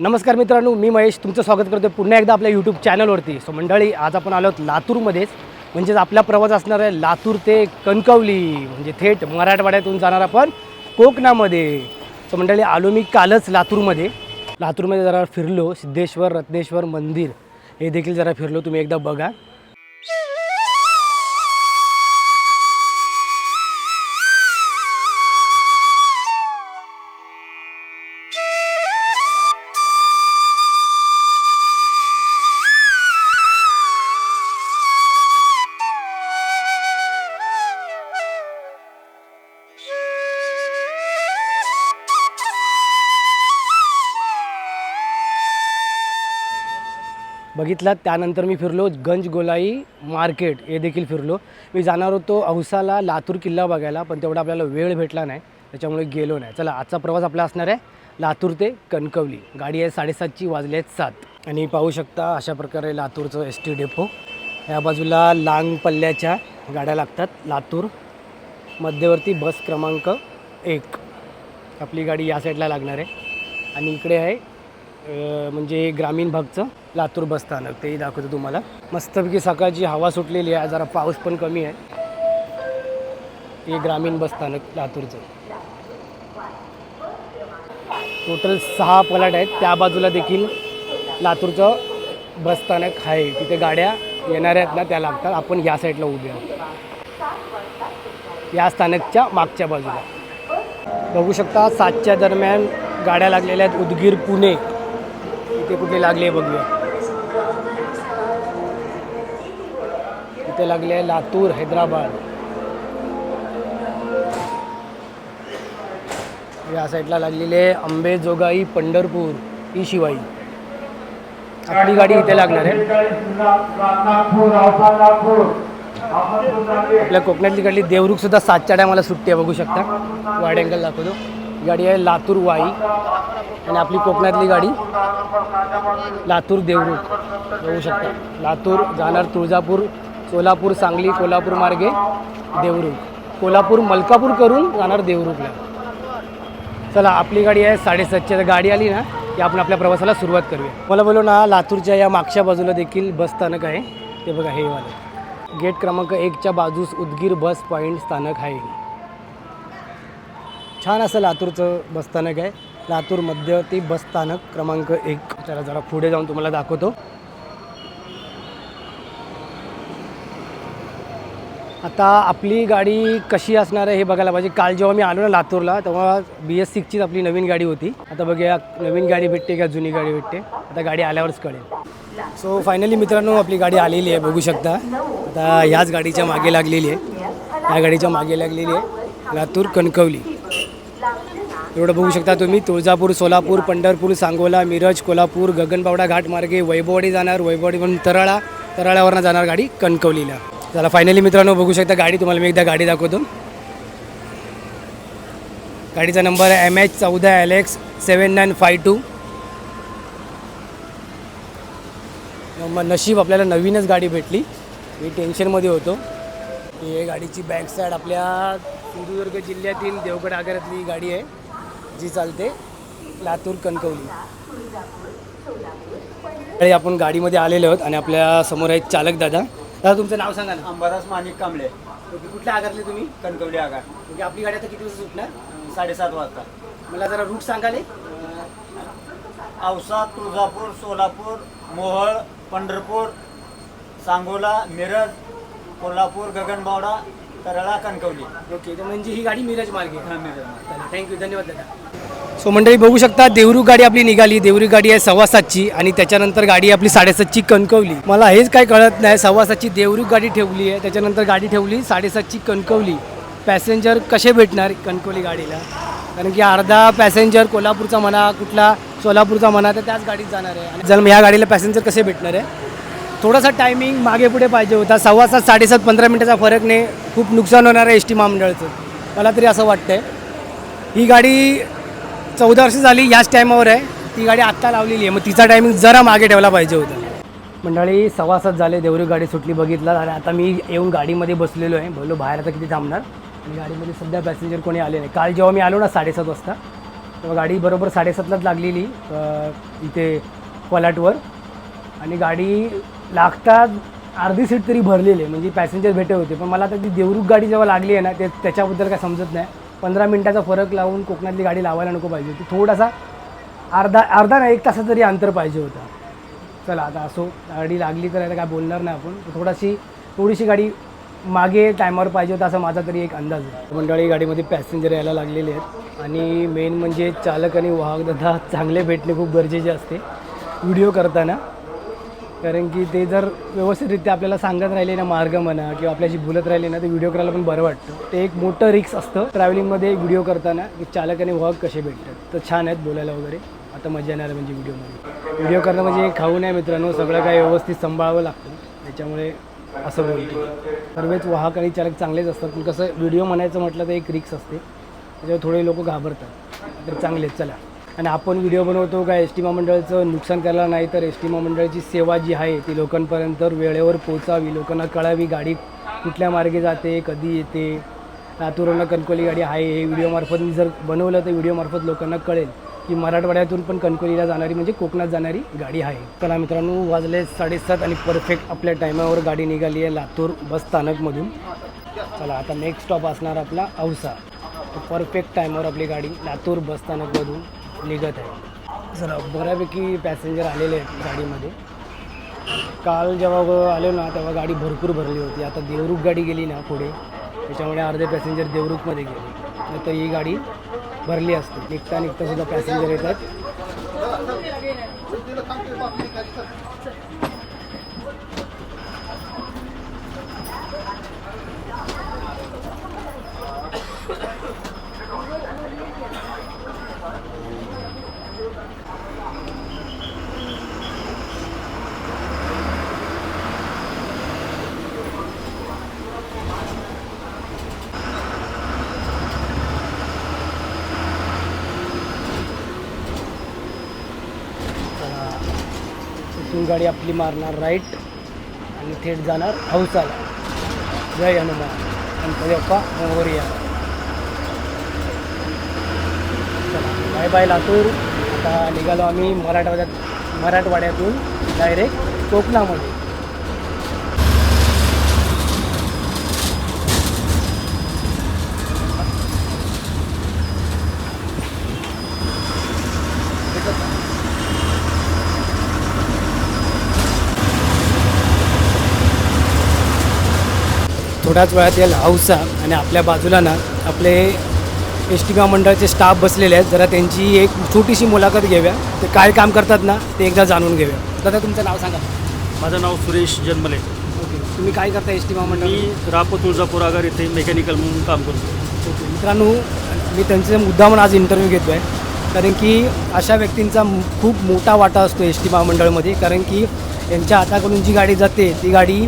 नमस्कार मित्रांनो, मी महेश तुमचं स्वागत करतो पुन्हा एकदा आपल्या यूट्यूब चॅनलवरती. सो मंडळी, आज आपण आलो आहोत लातूरमध्येच. म्हणजेच आपला प्रवास असणार आहे लातूर ते कणकवली, म्हणजे थेट मराठवाड्यातून जाणार आपण कोकणामध्ये. सो मंडळी, आलो मी कालच लातूरमध्ये जरा फिरलो. सिद्धेश्वर रत्नेश्वर मंदिर हे देखील जरा फिरलो, तुम्ही एकदा बघा. बघितलात. त्यानंतर मी फिरलो गंजगोलाई मार्केट हे देखील फिरलो. मी जाणार होतो औसाला लातूर किल्ला बघायला, पण तेवढा आपल्याला वेळ भेटला नाही, त्याच्यामुळे गेलो नाही. चला, आजचा प्रवास आपला असणार आहे लातूर ते कणकवली. गाडी आहे 7:30ची, वाजले आहेत 7. आणि पाहू शकता अशा प्रकारे लातूरचं ST डेपो. या बाजूला लांब पल्ल्याच्या गाड्या लागतात. लातूर मध्यवर्ती बस क्रमांक 1 आपली गाडी या साईडला लागणार आहे. आणि इकडे आहे म्हणजे ग्रामीण भागचं लातूर बस स्थानक, तेही दाखवतो तुम्हाला. मस्तपैकी सकाळची हवा सुटलेली आहे, जरा पाऊस पण कमी आहे. हे ग्रामीण बस स्थानक लातूरचं. टोटल 6 पलाट आहेत. त्या बाजूला देखील लातूरचं बस स्थानक आहे, तिथे गाड्या येणाऱ्या आहेत ना, त्या लागतात. आपण या साईडला उभे आहोत, या स्थानकच्या मागच्या बाजूला. बघू शकता 7च्या दरम्यान गाड्या लागलेल्या आहेत. उदगीर पुणे इथे कुठे लागले आहे बघूया. इथे लागले आहे लातूर हैदराबाद. या साईडला लागलेले आहे अंबेजोगाई पंढरपूर ही शिवाई. आपली गाडी इथे लागणार आहे. आपल्या कोकणातली गाडी देवरुख सुद्धा 7च्या टायमाला सुट्टी आहे, बघू शकता. वाईड अँगल दाखवतो. गाडी आहे लातूर वाई. आणि आपली कोकणातली गाडी लातूर देवरुख, बघू शकता. लातूर जाणार तुळजापूर, सोलापूर, सांगली, कोल्हापूर मार्गे देवरुख. कोल्हापूर मलकापूर करून जाणार देवरुखला. चला, आपली गाडी आहे 7:30ची. तर गाडी आली ना की आपण आपल्या प्रवासाला सुरुवात करूया. मला बोललो ना, लातूरच्या या मागच्या बाजूला देखील बस स्थानक आहे. ते बघा, हे वाले गेट क्रमांक 1च्या बाजूस उदगीर बस पॉईंट स्थानक आहे. छान असं लातूरचं बसस्थानक आहे. लातूर मध्यवर्ती बस स्थानक क्रमांक 1. त्याला जरा पुढे जाऊन तुम्हाला दाखवतो. आता आपली गाडी कशी असणार आहे हे बघायला पाहिजे. काल जेव्हा मी आलो ना लातूरला, तेव्हा BS6चीच आपली नवीन गाडी होती. आता बघूया नवीन गाडी भेटते का जुनी गाडी भेटते, आता गाडी आल्यावरच कळेल. सो फायनली मित्रांनो, आपली गाडी आलेली आहे, बघू शकता. आता ह्याच गाडीच्या मागे लागलेली आहे. या गाडीच्या मागे लागलेली आहे लातूर कणकवली. एवढं बघू शकता तुम्ही. तुळजापूर, सोलापूर, पंढरपूर, सांगोला, मिरज, कोल्हापूर, गगनबावडा घाट मार्गे वैभववाडी जाणार. वैभववाडीवरून तराळावरनं जाणार गाडी कणकवलीला. चला, फायनली मित्रांनो, बघू शकता गाडी. तुम्हाला मी एकदा गाडी दाखवतो. गाडीचा नंबर आहे MH14LX 7952. नशीब आपल्याला नवीनच गाडी भेटली, मी टेन्शनमध्ये होतो. ही गाडीची बॅक साईड आपल्या सिंधुदुर्ग जिल्ह्यातील देवगड आगारातली गाडी आहे, जी चालते लातूर कणकवली. आपण गाडीमध्ये आलेलो आहोत आणि आपल्या समोर आहेत चालक दादा. दादा, तुमचं नाव सांगा ना. अंबादास माणिक कांबळे. ओके, कुठल्या आगारले तुम्ही? कणकवली आगार. ओके, आपली गाडी आता किती वाजता सुटणार? 7:30 वाजता. मला जरा रूट सांगाले. औसा, तुळजापूर, सोलापूर, मोहोळ, पंढरपूर, सांगोला, मिरज, कोल्हापूर, गगनबावडा, तराळा, कणकवली. ओके, तर म्हणजे ही गाडी मिरज मार्गे. हां, मिरज. थँक्यू, धन्यवाद दादा. सो मंडळी, बघू शकता देवरुख गाडी आपली निघाली. देवरुख गाडी आहे 7:15ची आणि त्याच्यानंतर गाडी आहे आपली 7:30ची कणकवली. मला हेच काय कळत नाही, 7:15ची देवरुख गाडी ठेवली आहे, त्याच्यानंतर गाडी ठेवली 7:30ची कणकवली. पॅसेंजर कसे भेटणार कणकवली गाडीला? कारण की अर्धा पॅसेंजर कोल्हापूरचा म्हणा, कुठला सोलापूरचा म्हणा, तर त्याच गाडीत जाणार आहे. आणि जर ह्या गाडीला पॅसेंजर कसे भेटणार आहे? थोडासा टायमिंग मागे पुढे पाहिजे होता. 7:15, 7:30, 15 मिनिटाचा फरकने खूप नुकसान होणार आहे ST महामंडळाचं, मला तरी असं वाटतं आहे. ही गाडी 14 वर्ष झाली याच टायमावर आहे. ती गाडी आत्ता लावलेली आहे, मग तिचा टायमिंग जरा मागे ठेवला पाहिजे होता. मंडळी 7:15 झाले, देवरुख गाडी सुटली बघितलं. आणि आता मी येऊन गाडीमध्ये बसलेलो आहे. बोललो बाहेर आता किती थांबणार. आणि गाडीमध्ये सध्या पॅसेंजर कोणी आले नाही. काल जेव्हा मी आलो ना 7:30 वाजता, तेव्हा गाडी बरोबर 7:30लाच लागलेली इथे पलाटवर आणि गाडी लागतात अर्धी सीट तरी भरलेली आहे, म्हणजे पॅसेंजर भेटे होते. पण मला आता ती देवरुख गाडी जेव्हा लागली आहे ना त्याच्याबद्दल काय समजत नाही. 15 मिनिटाचा फरक लावून कोकणातली गाडी लावायला नको पाहिजे होती. थोडासा अर्धा नाही 1 तासाचं तरी अंतर पाहिजे होतं. चला आता असो, गाडी लागली तर आता काय बोलणार नाही आपण. थोडीशी गाडी मागे टायमावर पाहिजे होता असा माझा तरी एक अंदाज आहे. मंडळी गाडीमध्ये पॅसेंजर यायला लागलेले आहेत आणि मेन म्हणजे चालक आणि वाहकदादा चांगले भेटणे खूप गरजेचे असते व्हिडिओ करताना. कारण की ते जर व्यवस्थितरित्या आपल्याला सांगत राहिले ना मार्ग म्हणा किंवा आपल्याशी बोलत राहिले ना तर व्हिडिओ करायला पण बरं वाटतं. ते एक मोठं रिक्स असतं ट्रॅव्हलिंगमध्ये व्हिडिओ करताना की चालक आणि वाहक कसे भेटतात. तर छान आहेत बोलायला वगैरे. आता मजा येणार म्हणजे व्हिडिओ करणं म्हणजे खाऊ नाही मित्रांनो, सगळं काही व्यवस्थित सांभाळावं लागतं. त्याच्यामुळे असं बोलतो. सर्वच वाहक आणि चालक चांगलेच असतात, पण कसं व्हिडिओ म्हणायचं म्हटलं तर एक रिक्स असते, त्याच्यावर थोडे लोक घाबरतात. तर चांगलेच चला. आणि आपण व्हिडिओ बनवतो का एस टी महामंडळाचं नुकसान करायला नाही, तर एस टी महामंडळाची सेवा जी आहे ती लोकांपर्यंत वेळेवर पोहोचावी, लोकांना कळावी गाडी कुठल्या मार्गे जाते, कधी येते. लातूरवरून कणकवली गाडी आहे हे व्हिडिओमार्फत मी जर बनवलं तर व्हिडिओमार्फत लोकांना कळेल की मराठवाड्यातून पण कणकवलीला जाणारी म्हणजे कोकणात जाणारी गाडी आहे. चला मित्रांनो, वाजले 7:30 आणि परफेक्ट आपल्या टायमावर गाडी निघाली आहे लातूर बस स्थानकमधून. चला आता नेक्स्ट स्टॉप असणार आपला औसा. परफेक्ट टायमावर आपली गाडी लातूर बस स्थानकमधून निघत आहे. चला बऱ्यापैकी पॅसेंजर आलेले आहेत गाडीमध्ये. काल जेव्हा आलो ना तेव्हा गाडी भरपूर भरली होती. आता देवरुख गाडी गेली ना पुढे, त्याच्यामुळे अर्धे पॅसेंजर देवरुखमध्ये गेले. नाही तर ही गाडी भरली असते. निघता सुद्धा पॅसेंजर येतात. इथून गाडी आपली मारणार राईट आणि थेट जाणार औसाला. जय हनुमान गणपती बाप्पा मोरया. चला बाय बाय लातूर. आता निघालो आम्ही मराठवाड्यातून डायरेक्ट कोकणामध्ये. थोड्याच वेळात येईल औसा आणि आपल्या बाजूला ना आपले एस टी महामंडळाचे स्टाफ बसलेले आहेत. जरा त्यांची एक छोटीशी मुलाखत घेऊया. ते काय काम करतात ना ते एकदा जाणून घेऊया. दादा तुमचं नाव सांगा. माझं नाव सुरेश जन्मले. ओके, तुम्ही काय करता एस टी महामंडळ? मी रापो तुळजापूर आगार येथे मेकॅनिकल म्हणून काम करतो. ओके मित्रांनो, मी त्यांचा मुद्दा म्हणून आज इंटरव्ह्यू घेतो आहे, कारण की अशा व्यक्तींचा खूप मोठा वाटा असतो एस टी महामंडळामध्ये. कारण की यांच्या हाताकडून जी गाडी जाते ती गाडी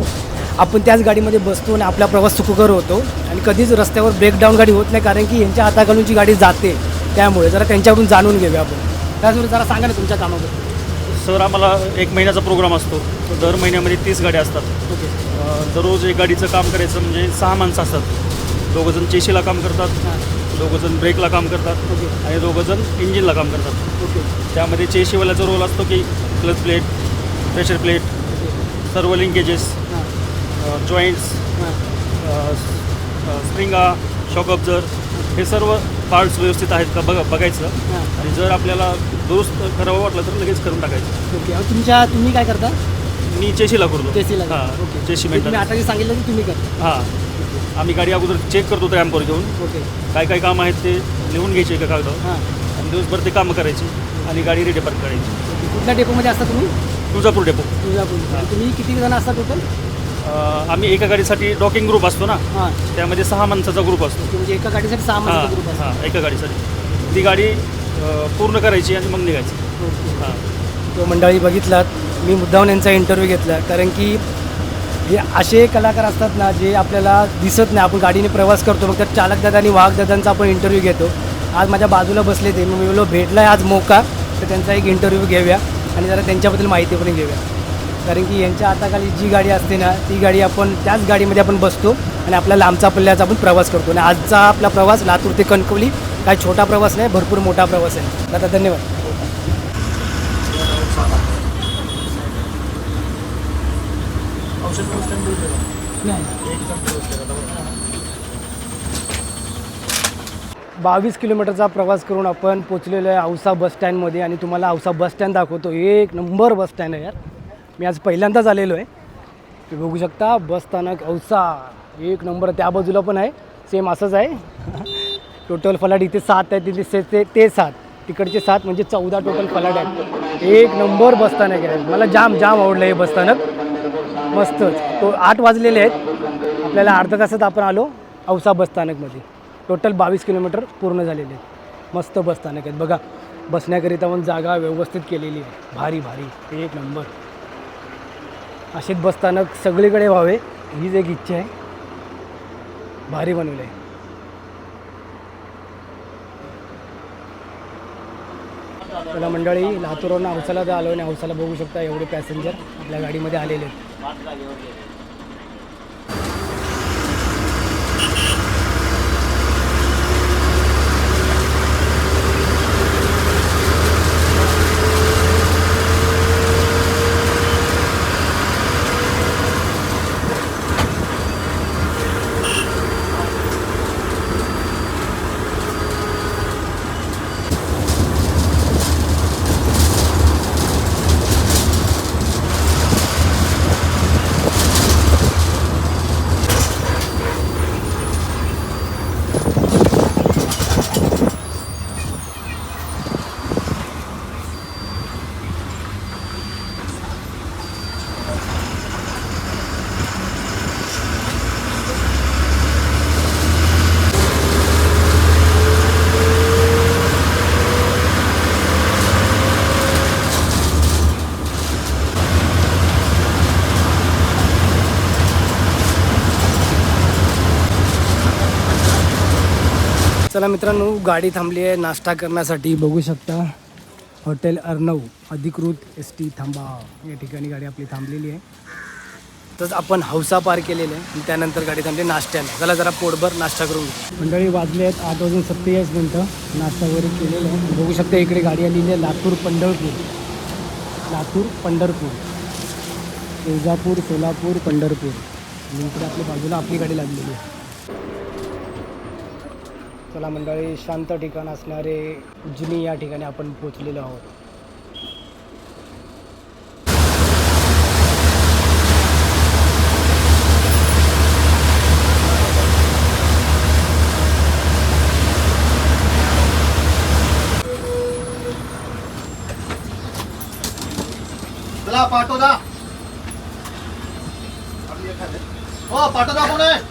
आपण त्याच गाडीमध्ये बसतो आणि आपला प्रवास सुखकर होतो आणि कधीच रस्त्यावर ब्रेकडाऊन गाडी होत नाही, कारण की यांच्या हाताकडून जी गाडी जाते. त्यामुळे जरा त्यांच्याकडून जाणून घेऊया आपण. त्याचबरोबर जरा सांगा ना तुमच्या कामाबद्दल. सर, आम्हाला 1 महिन्याचा प्रोग्राम असतो. दर महिन्यामध्ये 30 गाड्या असतात. ओके. दररोज एक गाडीचं काम करायचं म्हणजे 6 माणसं असतात. 2 जण चेशीला काम करतात, हां. 2 जण ब्रेकला काम करतात ओके. आणि 2 जण इंजिनला काम करतात. ओके. त्यामध्ये चेशीवाल्याचा रोल असतो की क्लच प्लेट, प्रेशर प्लेट, सर्व लिंकेजेस, हां. जॉईंट्स, हां. स्प्रिंगा, शॉक ऑब्झर हे सर्व पार्ट्स व्यवस्थित आहेत का बघायचं. हां. आणि जर आपल्याला दुरुस्त करावं वाटलं तर लगेच करून टाकायचं. ओके. तुम्ही काय करता? मी चेशीला करतो. चेसीला. हां, ओके. चेशी तुम्ही मेंटेनन्स. आता जे सांगितलं ते तुम्ही करता. हां, आम्ही गाडी अगोदर चेक करतो रॅम्पवर घेऊन. ओके. काय काय काम आहेत ते लिहून घ्यायचे एका कागदावर हां. आणि दिवसभर ते कामं करायची आणि गाडी रिडेपार्ट करायची. ओके. कुठल्या डेपोमध्ये असता तुम्ही? तुळजापूर डेपो. तुळजापूर. आणि तुम्ही किती जण असता टोटल? आम्ही एका गाडीसाठी डॉकिंग ग्रुप असतो ना, हां. त्यामध्ये 6 माणसाचा ग्रुप असतो. ओके. म्हणजे एका गाडीसाठी 6 माणसाचा ग्रुप असतो. हां, एका गाडीसाठी ती गाडी पूर्ण करायची आणि मग निघायची. ओके. हां. तो मंडळी बघितलात, मी मुद्दाहून यांचा इंटरव्ह्यू घेतला, कारण की हे असे कलाकार असतात ना जे आपल्याला दिसत नाही. आपण गाडीने प्रवास करतो मग त्यात चालकदादा आणि वाहकदादांचा आपण इंटरव्ह्यू घेतो. आज माझ्या बाजूला बसले ते, मग मी बोललो भेटला आहे आज मौका, तर त्यांचा एक इंटरव्ह्यू घेऊया आणि जरा त्यांच्याबद्दल माहिती पण घेऊया. कारण की यांच्या हाताखाली जी गाडी असते ना ती गाडी आपण त्याच गाडीमध्ये आपण बसतो आणि आपला लांबचा पल्ल्याचा आपण प्रवास करतो. आणि आजचा आपला प्रवास लातूर ते कणकवली काय छोटा प्रवास नाही, भरपूर मोठा प्रवास आहे. दादा धन्यवाद. नाही 22 किलोमीटरचा प्रवास करून आपण पोचलेलो आहे औसा बस स्टँडमध्ये आणि तुम्हाला औसा बस स्टँड दाखवतो. एक नंबर बस स्टँड आहे यार. मी आज पहिल्यांदाच आलेलो आहे. तुम्ही बघू शकता बस स्थानक औसा एक नंबर. त्या बाजूला पण आहे सेम असंच आहे. टोटल फलाट इथे 7 आहे, तिथे ते 7, तिकडचे 7 म्हणजे 14 टोटल फलाट आहेत. एक नंबर बस स्थानक आहे. मला जाम आवडलं हे बस स्थानक. मस्तच. तो 8 वाजलेले आहेत. आपल्याला अर्धा तासात आपण आलो औसा बस स्थानकमध्ये. टोटल 22 किलोमीटर पूर्ण झालेले आहेत. मस्त बस स्थानक आहेत बघा. बसण्याकरिता पण जागा व्यवस्थित केलेली आहे. भारी एक नंबर. असेच बस स्थानक सगळीकडे व्हावे हीच एक इच्छा आहे. भारी बनवलं आहे. मला मंडळी लातूरवरून औसाला आलो आणि औसाला बघू शकता एवढे पॅसेंजर आपल्या गाडीमध्ये आलेले आहेत. चला मित्रांनो, गाडी थांबली आहे नाश्ता करण्यासाठी. बघू शकता हॉटेल अर्णव अधिकृत ST थांबा या ठिकाणी गाडी आपली थांबलेली आहे. तर आपण हौसा पार केलेलं आहे आणि त्यानंतर गाडी थांबली नाश्त्याला. चला जरा पोटभर नाश्ता करून. मंडळी वाजले आहेत 8:47. नाश्ता वगैरे केलेलं आहे. बघू शकता इकडे गाडी आलेली आहे लातूर पंढरपूर तुळजापूर सोलापूर पंढरपूर. आणि इकडे आपल्या बाजूला आपली गाडी लागलेली आहे. चला मंडळी, शांत ठिकाण असणारे उजनी या ठिकाणी आपण पोचलेलो आहोत. चला पाठवदा. हो पाठवदा कोण आहे?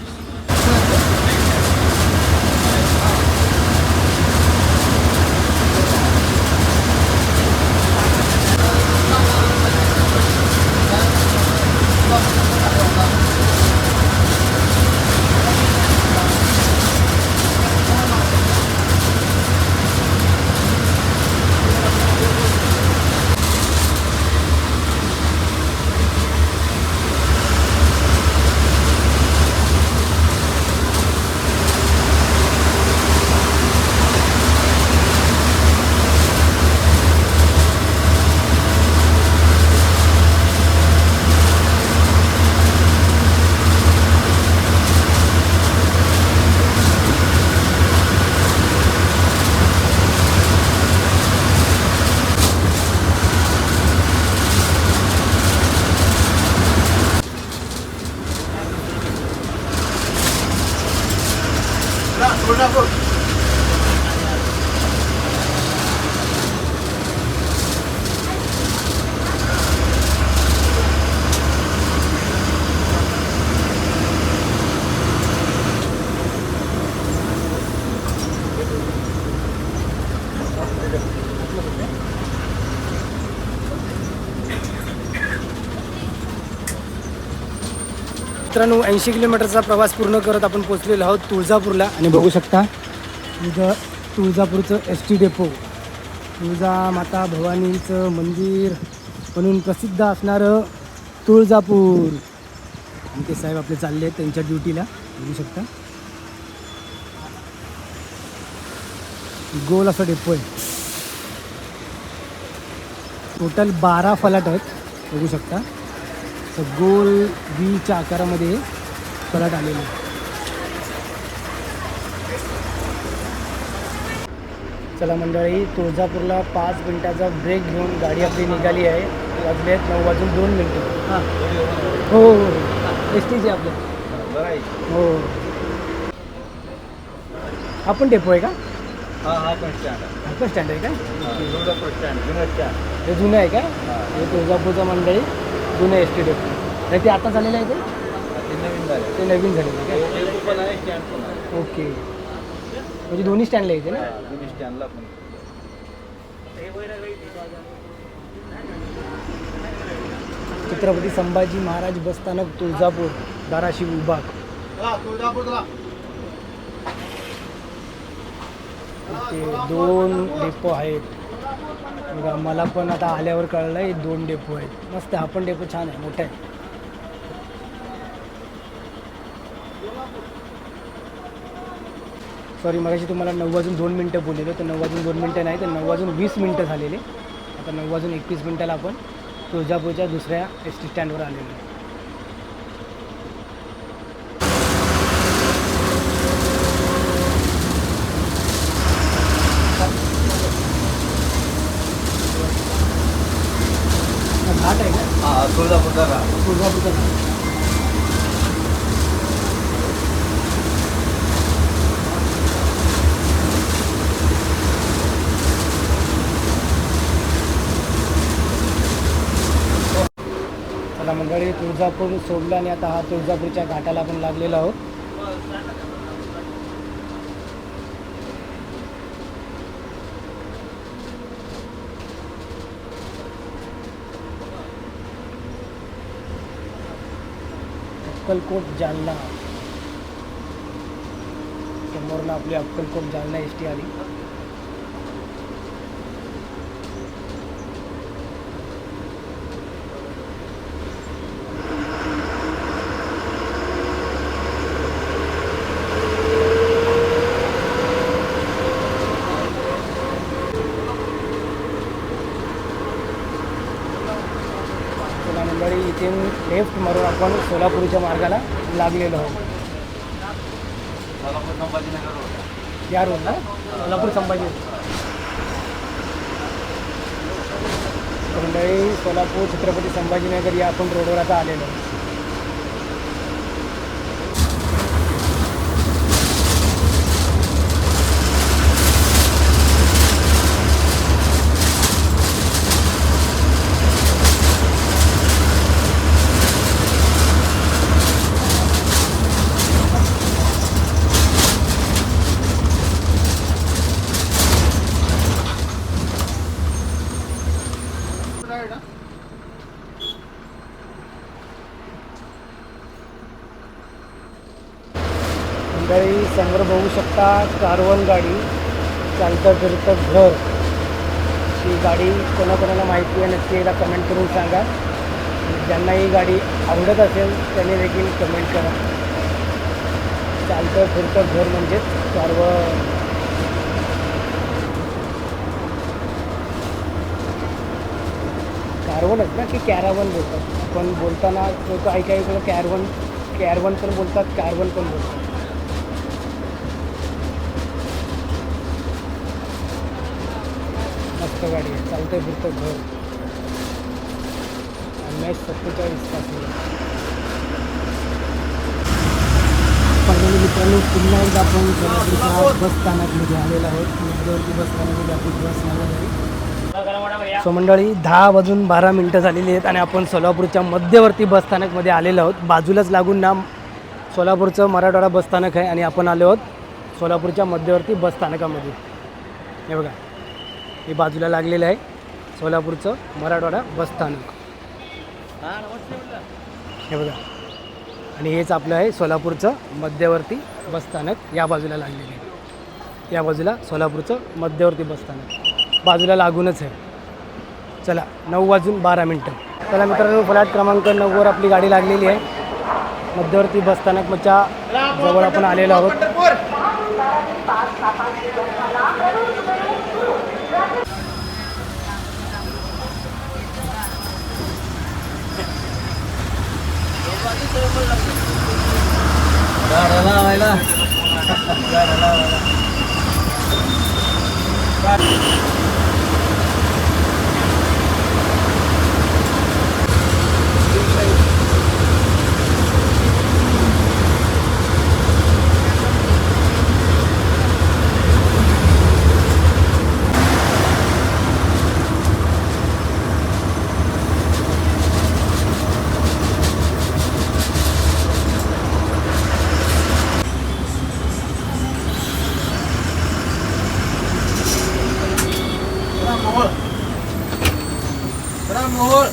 मित्रांनो 80 किलोमीटरचा प्रवास पूर्ण करत आपण पोचलेलो आहोत तुळजापूरला. आणि बघू शकता इथं तुळजापूरचं ST डेपो, तुळजा माता भवानीचं मंदिर म्हणून प्रसिद्ध असणारं तुळजापूर. आणि ते साहेब आपले चालले आहेत त्यांच्या ड्युटीला. बघू शकता गोल असं डेपो आहे. टोटल 12 फलाट आहेत बघू शकता. तर गोल व्हीच्या आकारामध्ये फलाट आलेले आहे. चला मंडळी, तुळजापूरला 5 मिनिटाचा ब्रेक घेऊन गाडी आपली निघाली आहे. वाजले आहेत 9:02 हां. हो एस टीचे आपल्या. हो. हा पण डेपो आहे का? हा पण स्टँड आहे. हा पण स्टँड आहे का? तुळजापूर स्टँड जुनं स्टँड. हे जुनं आहे का? हे तुळजापूरचं मंडळी जुनं एस टी डेपो. नाही ते आता झालेलं आहे ते नवीन झालं. ते नवीन झालेलं आहे का? डेपो पण आहे स्टँड पण आहे. ओके. म्हणजे दोन्ही स्टँडला येते ना? जुनी स्टँडला पण. छत्रपती संभाजी महाराज बसस्थानक तुळजापूर धाराशिव विभाग. तुळजापूर चला. इथे 2 डेपो आहेत. बघा मला पण आता आल्यावर कळलं आहे 2 डेपो आहेत. मस्त. हा पण डेपो छान आहे, मोठा आहे. सॉरी मगाशी तुम्हाला 9:02 बोललेलो, तर 9:02 नाही तर 9:20 झालेले. आता 9:21 आपण तुळजापूरच्या दुसऱ्या एस टी स्टँडवर आलेलो आहे. घाट आहे का? हा तुळजापूरचा घाट. तुळजापूरचा घाट. चला मंडळी, तुळजापूर सोडलं आणि आता हा तुळजापूरच्या घाटाला आपण लागलेलो आहोत. अक्कलकोट जालना. समोरनं आपली अक्कलकोट जालना एस टी आली. मंडळी इथून लेफ्ट मारून आपण सोलापूरच्या मार्गाला लागलेलो आहोत. सोलापूर संभाजीनगर रोड. या रोडला सोलापूर संभाजी. मंडळी सोलापूर छत्रपती संभाजीनगर या आपण रोडवर आता आलेलो आहोत. मंडळी समोर बघू शकता कारवण गाडी, चालतं फिरतं घर. ही गाडी कोणाकोणाला माहिती आहे नक्की एकदा कमेंट करून सांगा. ज्यांना ही गाडी आवडत असेल त्यांनी देखील कमेंट करा. चालतं फिरतं घर म्हणजेच कारवण. कारवणच ना की कॅरावन बोलतात. पण बोलताना लोक ऐकायला कॅरवन पण बोलतात, कारवण पण बोलतात. मस्त गाडी आहे. चालतं फिरतं घर. MS 47 पासून. फायनली मित्रांनो पुन्हा एकदा आपण सोलापूरच्या बस स्थानकमध्ये आलेलो आहोत. मध्यवर्ती बस स्थानकमध्ये आपली बस लागलेली आहे. सो मंडळी 10:12 झालेली आहेत आणि आपण सोलापूरच्या मध्यवर्ती बस स्थानकमध्ये आलेलो आहोत. बाजूलाच लागून ना सोलापूरचं मराठवाडा बस स्थानक आहे आणि आपण आलो आहोत सोलापूरच्या मध्यवर्ती बस स्थानकामध्ये. हे बघा, हे बाजूला लागलेलं आहे सोलापूरचं मराठवाडा बस स्थानक. हे बघा, आणि हेच आपलं आहे सोलापूरचं मध्यवर्ती बस स्थानक. या बाजूला लागलेलं आहे. या बाजूला सोलापूरचं मध्यवर्ती बस स्थानक बाजूला लागूनच आहे. चला 9:12. चला मित्रांनो, फ्लॅट क्रमांक 9वर आपली गाडी लागलेली आहे. मध्यवर्ती बस स्थानकच्या जवळ आपण आलेलो आहोत. गाड्या लावायला गाड्या लावायला मोहोळ मोहोळ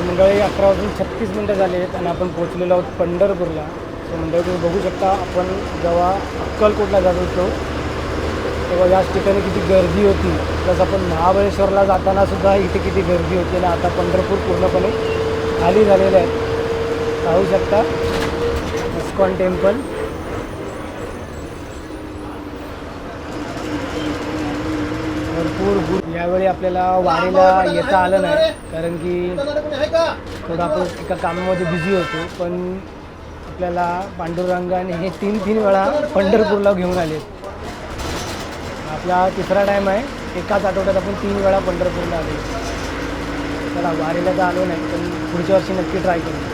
मंडळी 11:36 झाले आहेत आणि आपण पोहोचलेलो आहोत पंढरपूरला. तर मंडळी तुम्ही बघू शकता, आपण जेव्हा अक्कलकोटला जात होतो तेव्हा याच ठिकाणी किती गर्दी होती. प्लस आपण महाबळेश्वरला जाताना सुद्धा इथे किती गर्दी होती आणि आता पंढरपूर पूर्णपणे खाली झालेलं आहे. पाहू शकता इस्कॉन टेम्पल. भरपूर यावेळी आपल्याला वारीला येता आलं नाही, कारण की थोडं आपण एका कामामध्ये बिझी होतो. पण आपल्याला पांडुरंगाने हे तीन वेळा पंढरपूरला घेऊन आले. आपला तिसरा टाईम आहे. एकाच आठवड्यात आपण 3 वेळा पंढरपूरला आले. चला, वारीला तर आलो नाही, पण पुढच्या वर्षी नक्की ट्राय करू.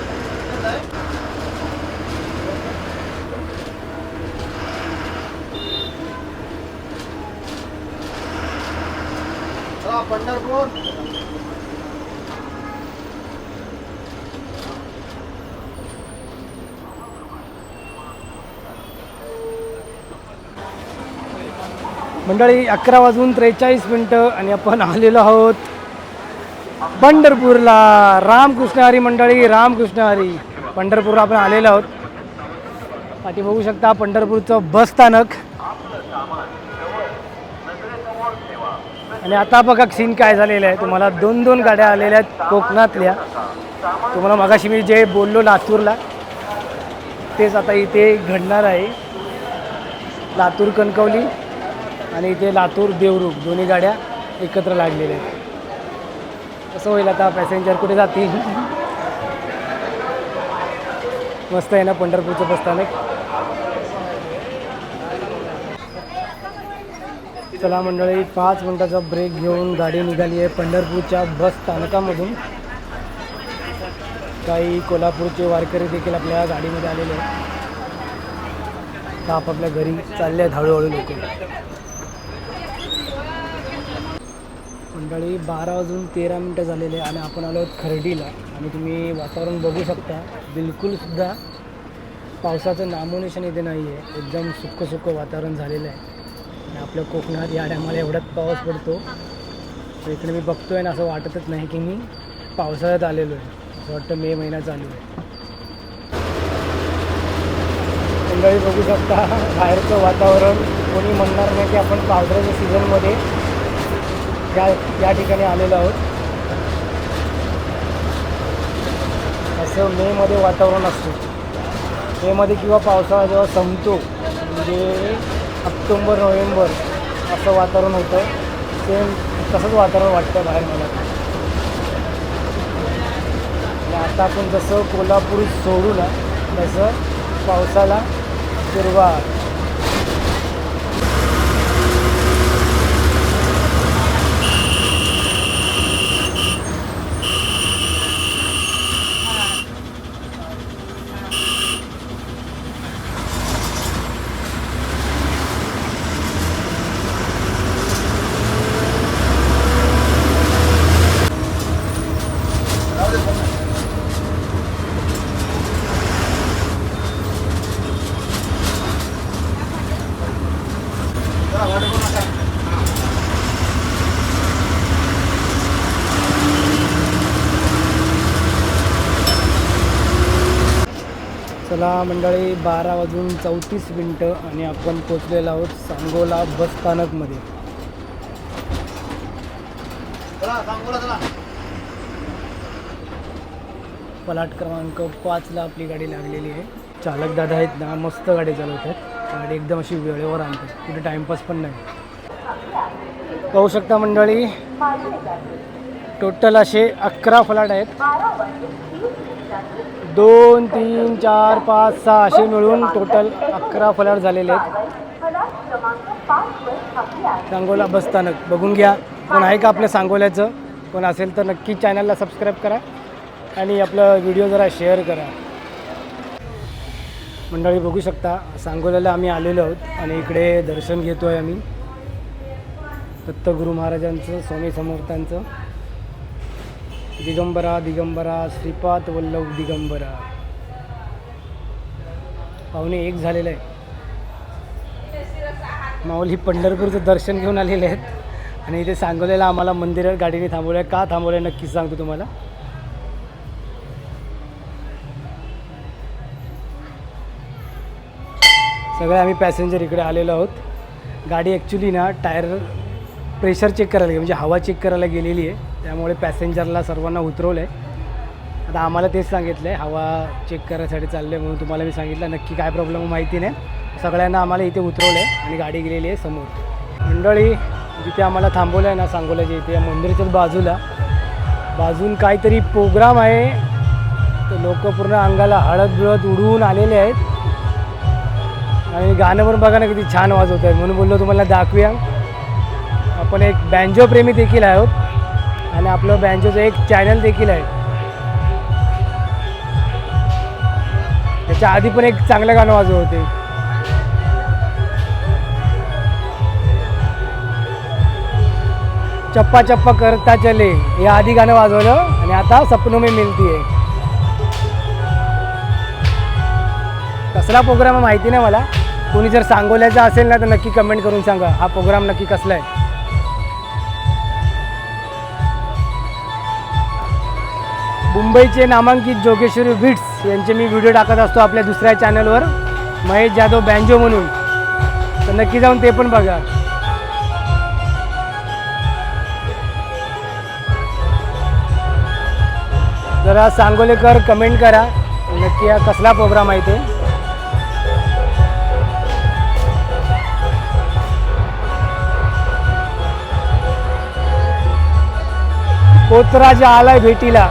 पंढरपूर मंडळी 11:43 आणि आपण आलेलो आहोत पंढरपूरला. रामकृष्ण हरी मंडळी, रामकृष्ण हरी. पंढरपूरला आपण आलेलो आहोत. पाठी बघू शकता पंढरपूरचं बस स्थानक. आणि आता बघा सीन काय झालेलं आहे. तुम्हाला 2 गाड्या आलेल्या आहेत कोकणातल्या. तुम्हाला मगाशी मी जे बोललो लातूरला, तेच आता इथे घडणार आहे. लातूर कणकवली आणि इथे लातूर देवरुख, दोन्ही गाड्या एकत्र लागलेल्या आहेत. कसं होईल आता, पॅसेंजर कुठे जातील. मस्त आहे ना पंढरपूरचं बस स्थानक. चला मंडळी, 5 मिनटाचा ब्रेक घेऊन गाडी निघाली आहे पंढरपूरच्या बस स्थानकामधून. काही कोल्हापूरचे वारकरी देखील आपल्या गाडीमध्ये आलेले आहेत. तर आपापल्या घरी चालले आहेत हळूहळू लोक. मंडळी 12:13 झालेले आणि आपण आलो आहोत खर्डीला. आणि तुम्ही वातावरण बघू शकता, बिलकुलसुद्धा पावसाचं नामोनिशाण इथे नाही आहे. एकदम सुक्कं वातावरण झालेलं आहे. आणि आपल्या कोकणात या टायमाला एवढ्यात पाऊस पडतो. तर इकडे मी बघतो आहे ना, असं वाटतच नाही की मी पावसाळ्यात आलेलो आहे. असं वाटतं मे महिना चालू आहे. मंडळी बघू शकता बाहेरचं वातावरण. कोणी म्हणणार नाही की आपण पावसाळ्याच्या सीझनमध्ये या ठिकाणी आलेलो आहोत. असं मेमध्ये वातावरण असतं. मेमध्ये किंवा पावसाळा जेव्हा संपतो, म्हणजे ऑक्टोबर नोव्हेंबर असं वातावरण होतं. सेम तसंच वातावरण वाटतं बाहेर मला. आणि आता आपण जसं कोल्हापूर सोडू ना तसं पावसाला सुरुवात. चला मंडळी 12:34 आणि आपण पोचलेलो आहोत सांगोला बस स्थानकमध्ये. पलाट क्रमांक 5ला आपली गाडी लागलेली आहे. चालक दादा आहेत ना, मस्त गाडी चालवतात. गाडी एकदम अशी वेळेवर आणतात, कुठे टाईमपास पण नाही. पाहू शकता मंडळी, टोटल असे 11 फ्लॅट आहेत. 2 3 4 5 6 असे मिळून टोटल 11 फ्लॅट झालेले आहेत. सांगोला बस स्थानक बघून घ्या. कोण आहे का आपल्या सांगोल्याचं? कोण असेल तर नक्की चॅनलला सबस्क्राईब करा आणि आपला व्हिडिओ जरा शेअर करा. मंडळी बघू शकता, सांगोल्याला आम्ही आलेलो आहोत आणि इकडे दर्शन घेतो आहे आम्ही दत्तगुरू महाराजांचं, स्वामी समर्थांचं. दिगंबरा दिगंबरा श्रीपाद वल्लभ दिगंबरा. 1:15 झालेलं आहे. माऊली पंढरपूरचं दर्शन घेऊन आलेले आहेत आणि इथे सांगोल्याला आम्हाला मंदिरात गाडीने थांबवलं आहे. का थांबवलं आहे नक्कीच सांगतो तुम्हाला. सगळे आम्ही पॅसेंजर इकडे आलेलो आहोत. गाडी ॲक्च्युली ना टायर प्रेशर चेक करायला म्हणजे हवा चेक करायला गेलेली आहे, त्यामुळे पॅसेंजरला सर्वांना उतरवलं आहे. आता आम्हाला तेच सांगितलं आहे हवा चेक करायसाठी चाललं आहे म्हणून. तुम्हाला मी सांगितलं नक्की काय प्रॉब्लेम माहिती नाही. सगळ्यांना आम्हाला इथे उतरवलं आहे आणि गाडी गेलेली आहे समोर. मंडळी जिथे आम्हाला थांबवलं आहे ना सांगोल्याच्या इथे मंदिराच्याच बाजून काहीतरी प्रोग्राम आहे. तर लोक पूर्ण अंगाला हळद बिळद उडवून आलेले आहेत आणि गाणं पण बघा ना किती छान वाजवत आहे. म्हणून बोललो तुम्हाला दाखवूया. आपण एक बँजो प्रेमी देखील आहोत आणि आपलं बँजोचं एक चॅनल देखील आहे. त्याच्या आधी पण एक चांगलं गाणं वाजवत होते. चप्पा चप्पा करता चले हे आधी गाणं वाजवलं आणि आता सपनों में मिलती है. कसला प्रोग्राम आहे माहिती नाही मला. कोणी जर सांगोल्याचा असेल ना तर नक्की कमेंट करून सांगा हा प्रोग्राम नक्की कसला आहे. मुंबईचे नामांकित जोगेश्वरी बिट्स यांचे मी व्हिडिओ टाकत असतो आपल्या दुसऱ्या चॅनलवर, महेश जाधव बँजो म्हणून. तर नक्की जाऊन ते पण बघा. जरा सांगोलेकर कमेंट करा नक्की हा कसला प्रोग्राम आहे ते. पोतराजा आलाय भेटीला.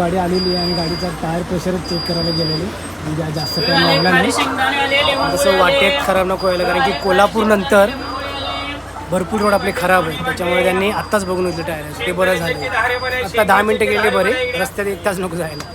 गाडी आलेली आहे आणि गाडीचा टायर प्रेशरच चेक करायला गेलेली, म्हणजे आज जास्त टाइम लागला नाही. तसं वाटेत खराब नको व्हायला, कारण की कोल्हापूर नंतर भरपूर रोड आपले खराब आहे, त्याच्यामुळे त्यांनी आत्ताच बघून घेतले टायर, ते बरं झालं. आत्ता 10 मिनटं गेले बरे, रस्त्यात 1 तास नको जायला.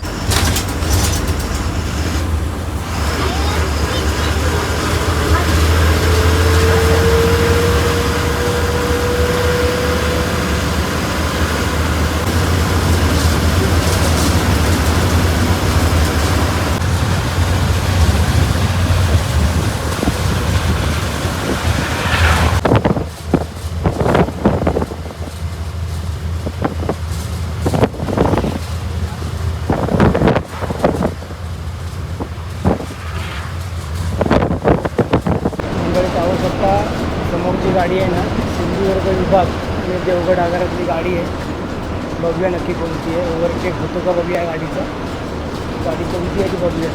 आवश्यकता समोरची गाडी आहे ना, सिंधुदुर्ग विभाग आणि देवगड आगारातली गाडी आहे. बघूया नक्की कोणती आहे, ओव्हरटेक होतो का बघूया गाडीचा. गाडी कोणती आहे ती बघूया.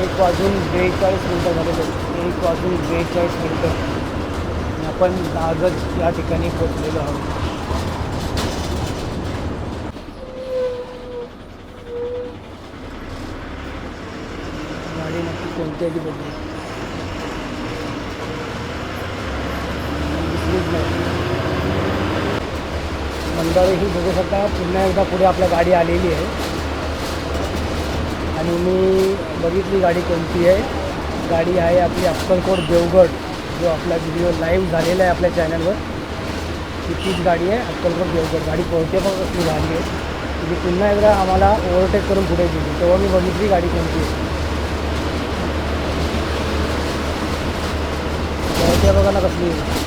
1:42 झालेले, 1:42 आपण आजच या ठिकाणी पोहोचलेलो आहोत. गाडी नक्की कोणती आहे ती बघूया. मंडळी ही बघू शकता, पुन्हा एकदा पुढे आपल्या गाडी आलेली आहे आणि मी बघितली गाडी कोणती आहे. गाडी आहे आपली अक्कलकोट देवगड, जो आपला व्हिडिओ लाईव्ह झालेला आहे आपल्या चॅनलवर, तीच गाडी आहे अक्कलकोट देवगड. गाडी पोहोचते पण कसली झाली आहे, ती पुन्हा एकदा आम्हाला ओव्हरटेक करून पुढे गेली, तेव्हा मी बघितली गाडी कोणती आहे. पोहोचते बघा ना कसली आहे.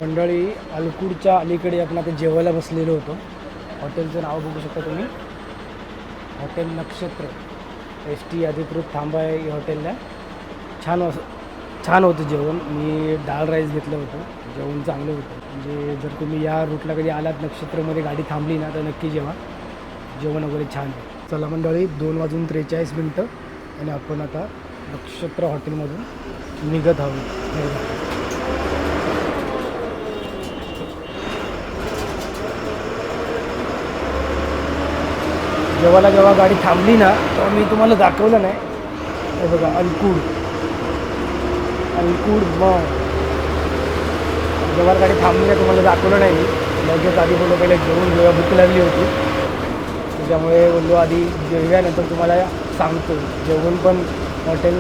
मंडळी, अलकुडच्या अलीकडे आपण आता जेवायला बसलेलो होतो. हॉटेलचं नाव बघू शकता तुम्ही, हॉटेल नक्षत्र. ST अधिकृत थांबा आहे या हॉटेलला. छान होतं जेवण. मी डाळ राईस घेतलं होतं, जेवण चांगलं होतं. म्हणजे जर तुम्ही या रूटला कधी आलात, नक्षत्रमध्ये गाडी थांबली ना, तर नक्की जेवा, जेवण वगैरे छान आहे. चला मंडळी, 2:43 आणि आपण आता नक्षत्र हॉटेलमधून निघत आहोत. जेव्हा गाडी थांबली ना, तर मी तुम्हाला दाखवलं नाही. हे बघा, अलकुड मग जेव्हा गाडी थांबली ना, तुम्हाला दाखवलं नाही. मी लगेच आधी बोललो पहिले जेवून जेव्हा भूक लागली होती, त्याच्यामुळे बोललो आधी जेवल्यानंतर तुम्हाला सांगतो. जेवण पण हॉटेल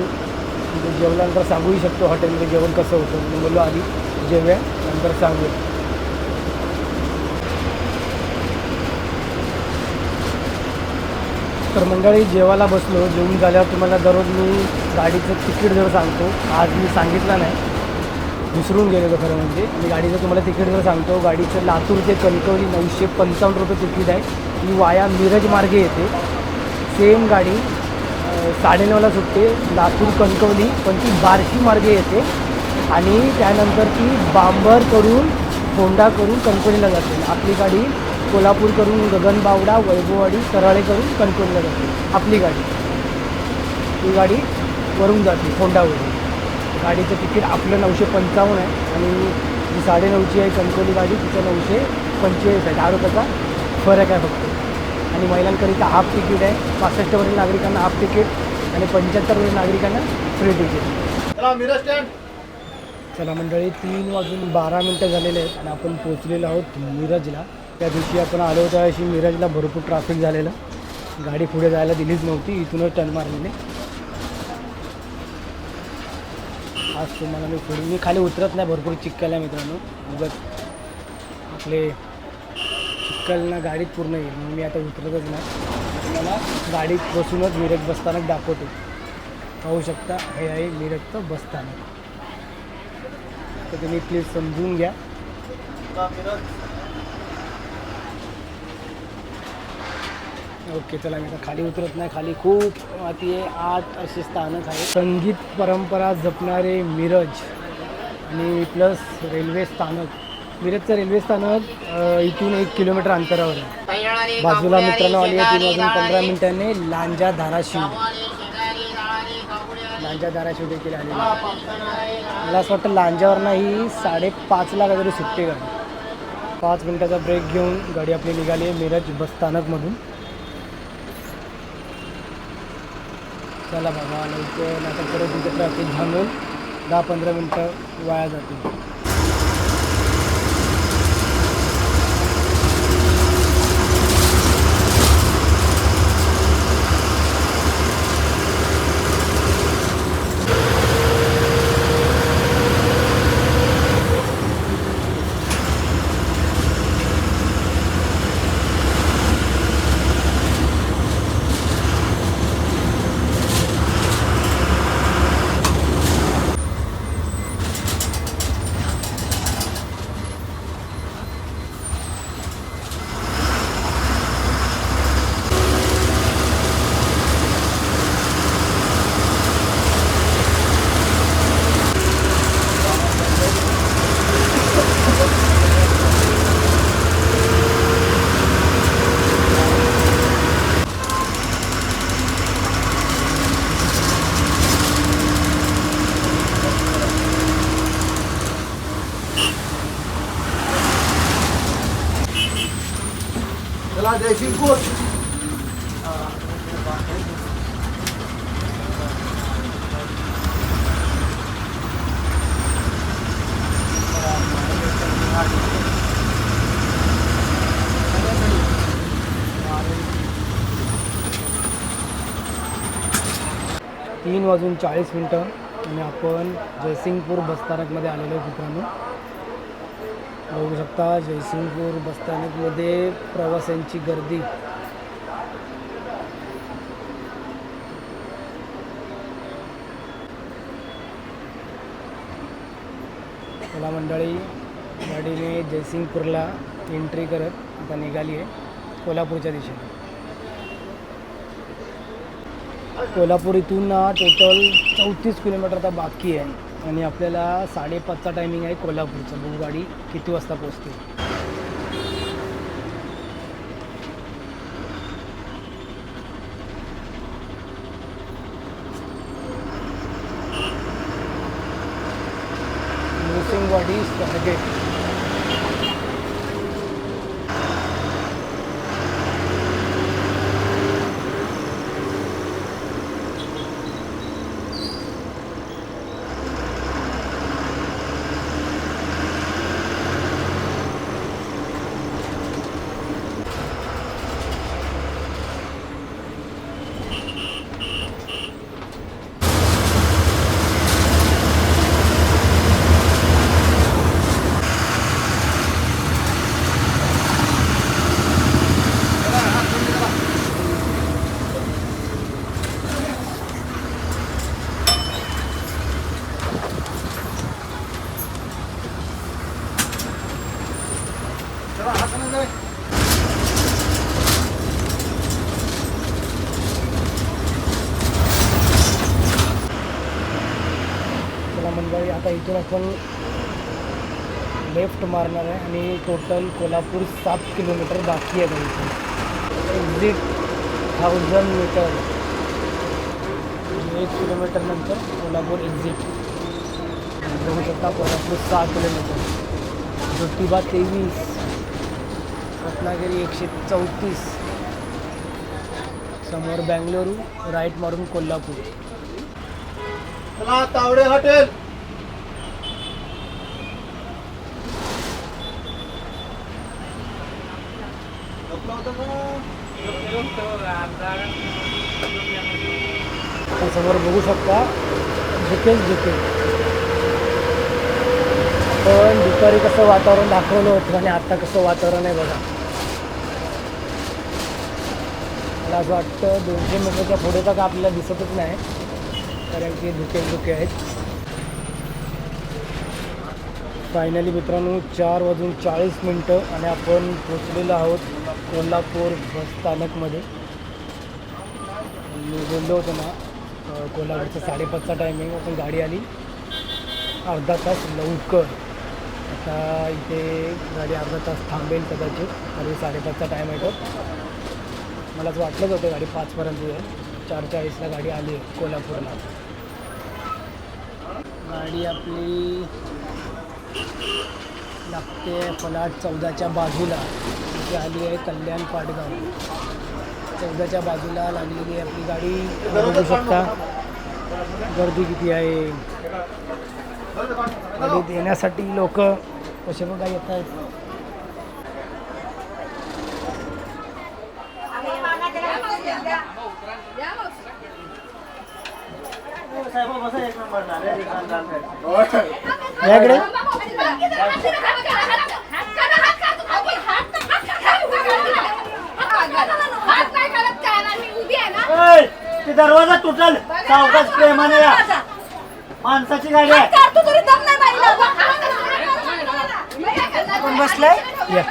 जेवल्यानंतर सांगूही शकतो हॉटेलमध्ये जेवण कसं होतं. मी बोललो आधी जेव्या नंतर सांगू. तर मंडळी, जेवायला बसलो. जेवून झाल्यावर तुम्हाला दररोज मी गाडीचं तिकीट जर सांगतो. आज मी सांगितलं नाही, विसरून गेलो खरं म्हणजे. मी गाडीचं तुम्हाला तिकीट जर सांगतो. गाडीचं लातूर ते कणकवली 955 रुपये तिकीट आहे. ही वाया मिरज मार्गे येते. सेम गाडी 9:30ला सुटते लातूर कणकवली, पण ती बार्शी मार्गे येते आणि त्यानंतर ती बांबर करून फोंडा करून कणकवलीला जाते. आपली गाडी कोल्हापूर करून गगनबावडा, वैभववाडी, कराळे करून कणकवलीला जाते आपली गाडी. ती गाडी वरून जाते फोंडावरून. गाडीचं तिकीट आपलं 955 आहे आणि जी 9:30ची आहे कणकवली गाडी, तिचं 945 आहे. 10 रुपयाचा फरक आहे फक्त. आणि महिलांकरिता हाफ तिकीट आहे. 65 वरील नागरिकांना हाफ तिकीट आणि 75 वरील नागरिकांना फ्री तिकीट. चला मंडळी, 3:12 झालेले आहेत आणि आपण पोचलेलो आहोत मिरजला. त्या दिवशी आपण आलो त्या दिवशी मिरजला भरपूर ट्रॅफिक झालेलं. गाडी पुढे जायला दिलीच नव्हती, इथूनच टर्न मारलेले. आज तुम्हाला मी खाली उतरत नाही, भरपूर चिक्कल आहे मित्रांनो. उगाच आपले चिक्कल ना गाडीत पूर्ण येईल म्हणून मी आता उतरतच नाही. तुम्हाला गाडीत बसूनच मिरज बसस्थानक दाखवतो. पाहू शकता हे आहे मिरजचं बसस्थानक. तर तुम्ही प्लीज समजून घ्या. ओके चला, मी आता खाली उतरत नाही. खाली खूप माती आहे. 8 असे स्थानक आहे. संगीत परंपरा जपणारे मिरज आणि प्लस रेल्वे स्थानक. मिरजचं रेल्वे स्थानक इथून 1 किलोमीटर अंतरावर आहे. बाजूला मित्रांनो आली आहे 3 वाजून 15 मिनिटांनी लांजा धाराशिव. लांजा धाराशिव देखील आलेली आहे. मला असं वाटतं लांजावरनं ही 5:30ला काहीतरी सुट्टी गाडी. 5 मिनिटाचा ब्रेक घेऊन गाडी आपली निघाली आहे मिरज बसस्थानकमधून. चला बाबा लवकर, आता परत तिथे ट्रॅफिक थांबून 10-15 मिनटं वाया जातील. चला जयसिंगपूर. 3 वाजून 40 मिनटं आणि आपण जयसिंगपूर बसस्थानकमध्ये आलेलो आहे मित्रांनो. बघू शकता जयसिंगपूर बसस्थानकमध्ये प्रवाशांची गर्दी. चला मंडळी, गाडीने जयसिंगपूरला एंट्री करत आता निघाली आहे कोल्हापूरच्या दिशेने. कोल्हापूर इथून टोटल 34 किलोमीटर आता बाकी आहे आणि आपल्याला 5:30चा टायमिंग आहे कोल्हापूरचं. बघू गाडी किती वाजता पोहोचते. नृसिंहवाडी स्वारगेट. मंडळी आता इथून आपण लेफ्ट मारणार आहे आणि टोटल कोल्हापूर 7 किलोमीटर बाकी आहे. इथून एक्झिट 1000 मीटर. 1 किलोमीटर नंतर कोल्हापूर एक्झिट. बघू शकता कोल्हापूर 6 किलोमीटर. ज्योतिबा 23. रत्नागिरी 134. समोर बँगलोरू. राईट मारून कोल्हापूर. चला तावडे हॉटेल. समोर बघू शकता जिकेल. आपण दुपारी कसं वातावरण दाखवलं होतं आणि आता कसं वातावरण आहे बघा. मला असं वाटतं 200 मीटरच्या पुढे तर का आपल्याला दिसतच नाही, कारण की धुके आहेत. फायनली मित्रांनो 4:40 आणि आपण पोचलेलो आहोत कोल्हापूर बस स्थानकमध्ये. मी बोललो होतो ना कोल्हापूरचं 5:30चा टायमिंग, पण गाडी आली अर्धा तास लवकर. आता इथे गाडी अर्धा तास थांबेल कदाचित, आणि 5:30चा टाईम आहे तो. मलाच वाटलंच होतं गाडी 5पर्यंत येईल. 4:40ला गाडी आली आहे कोल्हापूरला. गाडी आपली लागते फलाट 14च्या बाजूला. इथे आली आहे कल्याण पाटगाव. 14च्या बाजूला लागलेली आहे आपली गाडी. बघू शकता गर्दी किती आहे. गाडी देण्यासाठी लोक कसे बघा येत आहेत. याकडे ते दरवाजा तुटल. सावकाश प्रेमाने या. माणसाची गाडी आहे. कोण बसलंय? या.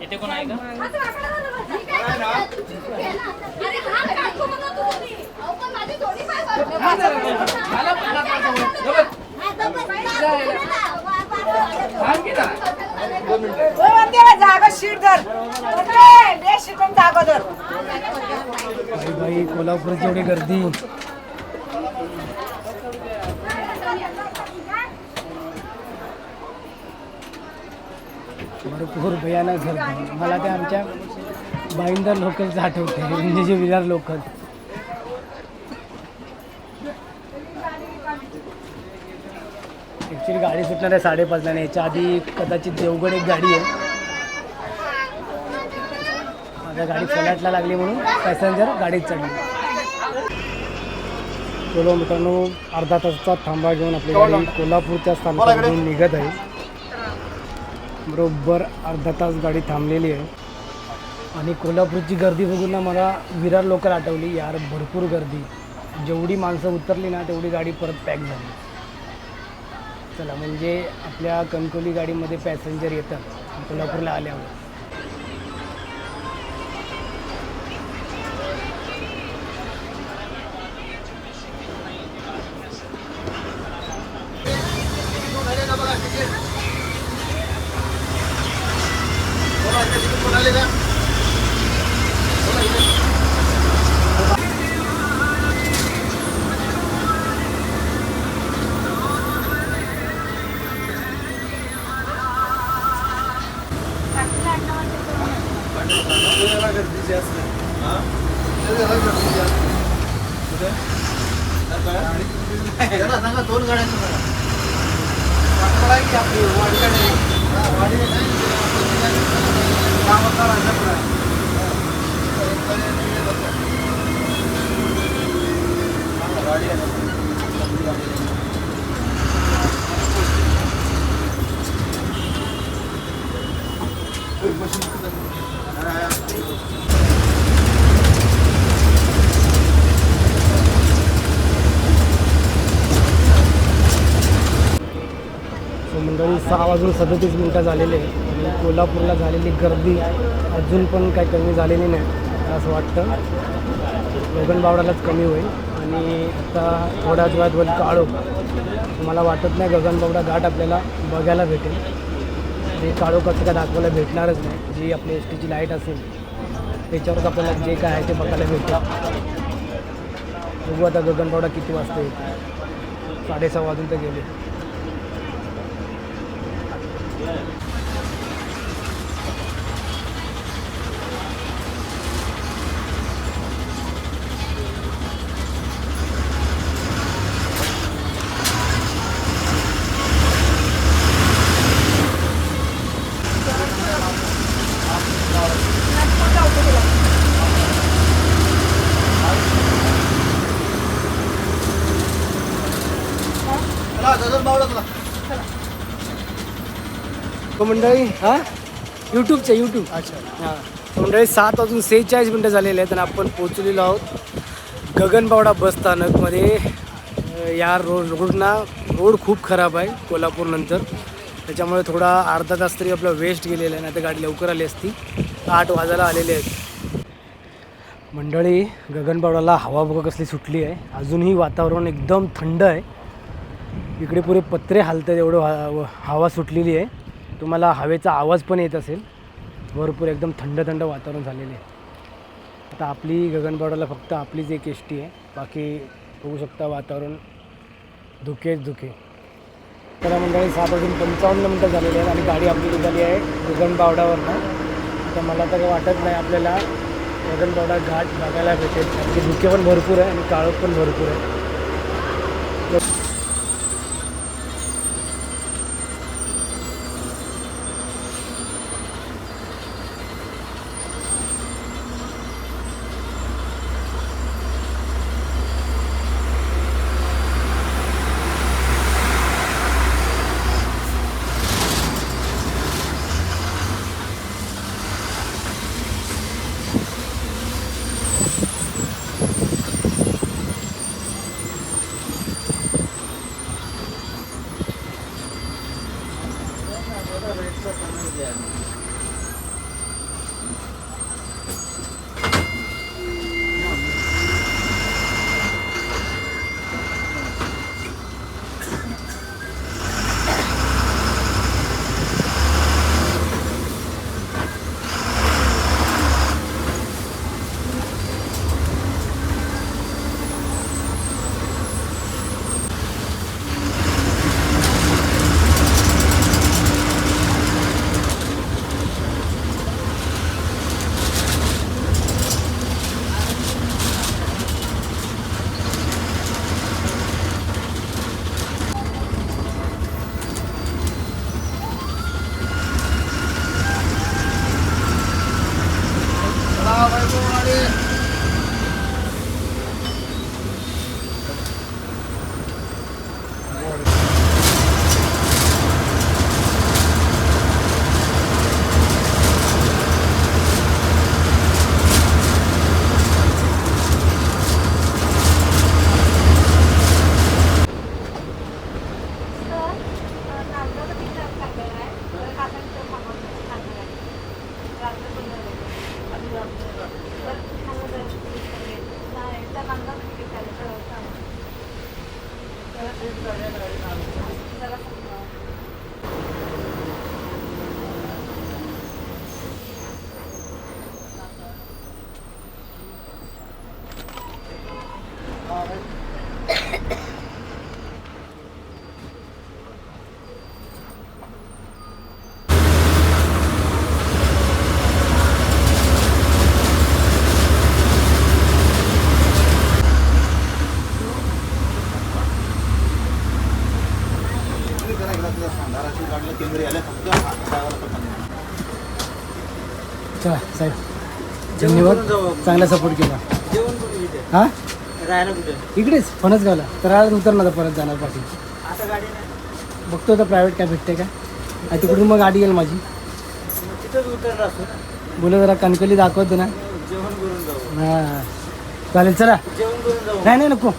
इथे कोण आहे का? जागा शीट धर. शीटून जागा धर. बाई कोल्हापूरची एवढी गर्दी. भरपूर भयानक गर्दी. मला ते आमच्या भाईंदर लोकलचं आठवते, म्हणजे जे विरार लोकल. ॲक्च्युली गाडी सुटणार आहे 5:30ला. याच्या आधी कदाचित देवगड एक गाडी आहे. माझ्या गाडी फलाटला लागली म्हणून पॅसेंजर गाडीत चढली. चलो मित्रांनो, अर्धा तासाचा थांबा घेऊन आपली गाडी कोल्हापूरच्या स्थानकावरून निघत आहे. बरोबर अर्धा तास गाडी थांबलेली आहे. आणि कोल्हापूरची गर्दी बघून ना मला विरार लोकल आठवली. यार भरपूर गर्दी. जेवढी माणसं उतरली ना तेवढी गाडी परत पॅक झाली. चला, म्हणजे आपल्या कणकवली गाडीमध्ये पॅसेंजर येतात कोल्हापूरला आल्यावर. सांगा 2 गाड्या मंडळी 6:37 झालेले आहे. आणि कोल्हापूरला झालेली गर्दी अजून पण काही कमी झालेली नाही असं वाटतं. गगनबावड्यालाच कमी होईल. आणि आता थोड्याच वेळात वर काळोख. मला वाटत नाही गगनबावडा घाट आपल्याला बघायला भेटेल. ते काळोखाचं काय दाखवायला भेटणारच नाही. जी आपली एस टीची लाईट असेल त्याच्यावरच आपल्याला जे काय आहे ते बघायला भेटेल. बघू आता गगनबावडा किती वाजता येते. 6:30 वाजून तर गेले. गगन बावडा तुला तो मंडळी हां यूट्यूब अच्छा हां मंडळी 7:46 झालेले आहेत आणि आपण पोचलेलो आहोत गगनबावडा बस स्थानकमध्ये. या रोड खूप खराब आहे कोल्हापूरनंतर, त्याच्यामुळे थोडा अर्धा तास तरी आपला वेस्ट गेलेला आहे, नाही तर गाडी लवकर आली असती. 8 वाजायला आलेले आहेत. मंडळी गगनबावड्याला हवा बघा कसली सुटली आहे. अजूनही वातावरण एकदम थंड आहे. इकडे पुरे पत्रे हालत आहेत, एवढं हवा सुटलेली आहे. तुम्हाला हवेचा आवाज पण येत असेल. भरपूर एकदम थंड वातावरण झालेले आहे. आता आपली गगनबावड्याला फक्त आपलीच एक एस टी आहे, बाकी बघू शकता वातावरण धुके. तर मंडळी 7:55 झालेले आहेत आणि गाडी आपली निघाली आहे गगनबावड्यावरनं. तर मला तर वाटत नाही आपल्याला गगनबावडा घाट बघायला भेटेल, कारण की धुके पण भरपूर आहे आणि काळोख पण भरपूर आहे. चला साहेब धन्यवाद, चांगला सपोर्ट केला. हां राहायला कुठे इकडेच फणसगावला. तर आज उतरणार परत जाणार पाठी. आता गाडी नाही, बघतो आता प्रायव्हेट काय भेटते का, आणि तिकडून मग गाडी येईल माझी. तिथंच उतरला असतो. बोला जरा कणकवली दाखवतो ना. जेवण करून जाऊ. हां चालेल चला. जेवण करून जाऊ. नाही नको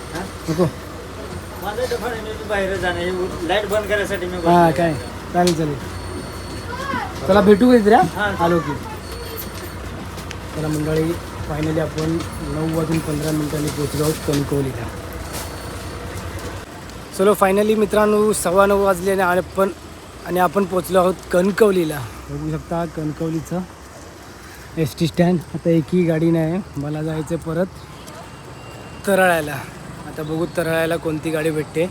नको. माझं डफा मी बाहेर जाणे, लाईट बंद करायसाठी मी हां काय चालेल. चला भेटू का इथे. हां. आलो की. चला मंडळी फायनली आपण 9:15 पोचलो आहोत कणकवलीला. चलो फायनली मित्रांनो 9:15 वाजले आणि आपण पोचलो आहोत कणकवलीला. बघू शकता कणकवलीचं एस टी स्टँड. आता एकही गाडी नाही, मला जायचं परत तराळ्याला. आता बघू तराळ्याला कोणती गाडी भेटते.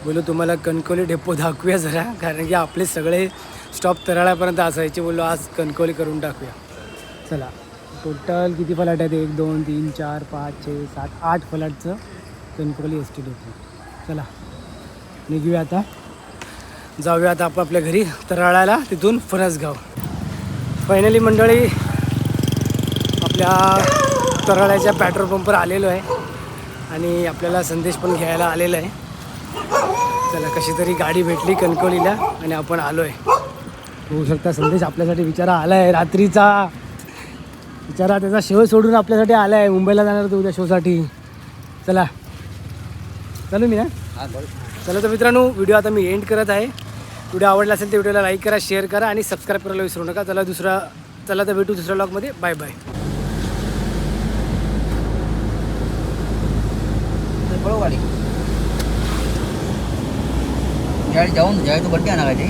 बोलू तुम्हाला कणकवली डेपो दाखवूया जरा, कारण की आपले सगळे स्टॉप तराळ्यापर्यंत असायचे. बोललो आज कणकवली करून टाकूया. चला टोटल किती फलाट आहेत, 1 2 3 4 5 6 7 8 फलाटचं कणकवली एस टी डेपो. चला निघूया आता, जाऊया आता आपण आपल्या घरी तराळ्याला, तिथून फणसगाव. फायनली मंडळी आपल्या तराळ्याच्या पेट्रोल पंपवर आलेलो आहे आणि आपल्याला संदेश पण घ्यायला आलेला आहे. चला कशी तरी गाडी भेटली कणकवलीला आणि आपण आलोय. होऊ शकता संदेश आपल्यासाठी बिचारा आलाय रात्रीचा. बिचारा त्याचा शो सोडून आपल्यासाठी आलाय. मुंबईला जाणार तो उद्या शोसाठी. चला चालू मी ना. चला तर मित्रांनो व्हिडिओ आता मी एंड करत आहे. व्हिडिओ आवडला असेल तर व्हिडिओला लाईक करा, शेअर करा आणि सबस्क्राईब करायला विसरू नका. चला तर भेटू दुसऱ्या व्लॉगमध्ये. Bye bye. गाड़ी जाऊँ जाए तो बढ़िया ना गाड़ी